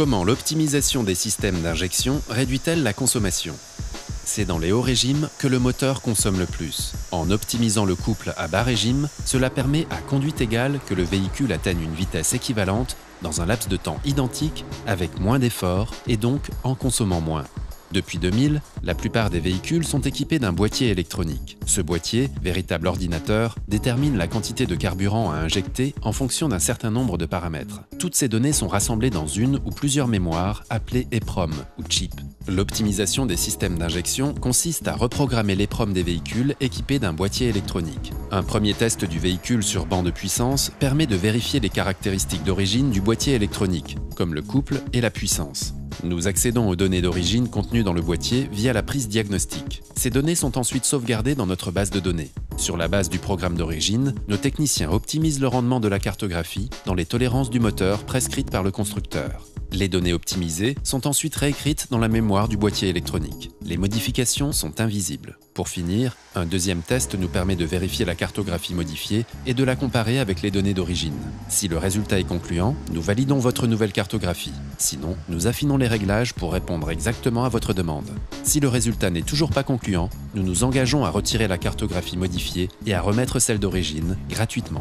Comment l'optimisation des systèmes d'injection réduit-elle la consommation? C'est dans les hauts régimes que le moteur consomme le plus. En optimisant le couple à bas régime, cela permet à conduite égale que le véhicule atteigne une vitesse équivalente dans un laps de temps identique, avec moins d'efforts et donc en consommant moins. Depuis 2000, la plupart des véhicules sont équipés d'un boîtier électronique. Ce boîtier, véritable ordinateur, détermine la quantité de carburant à injecter en fonction d'un certain nombre de paramètres. Toutes ces données sont rassemblées dans une ou plusieurs mémoires appelées EEPROM ou chip. L'optimisation des systèmes d'injection consiste à reprogrammer l'EEPROM des véhicules équipés d'un boîtier électronique. Un premier test du véhicule sur banc de puissance permet de vérifier les caractéristiques d'origine du boîtier électronique, comme le couple et la puissance. Nous accédons aux données d'origine contenues dans le boîtier via la prise diagnostique. Ces données sont ensuite sauvegardées dans notre base de données. Sur la base du programme d'origine, nos techniciens optimisent le rendement de la cartographie dans les tolérances du moteur prescrites par le constructeur. Les données optimisées sont ensuite réécrites dans la mémoire du boîtier électronique. Les modifications sont invisibles. Pour finir, un deuxième test nous permet de vérifier la cartographie modifiée et de la comparer avec les données d'origine. Si le résultat est concluant, nous validons votre nouvelle cartographie. Sinon, nous affinons les réglages pour répondre exactement à votre demande. Si le résultat n'est toujours pas concluant, nous nous engageons à retirer la cartographie modifiée et à remettre celle d'origine gratuitement.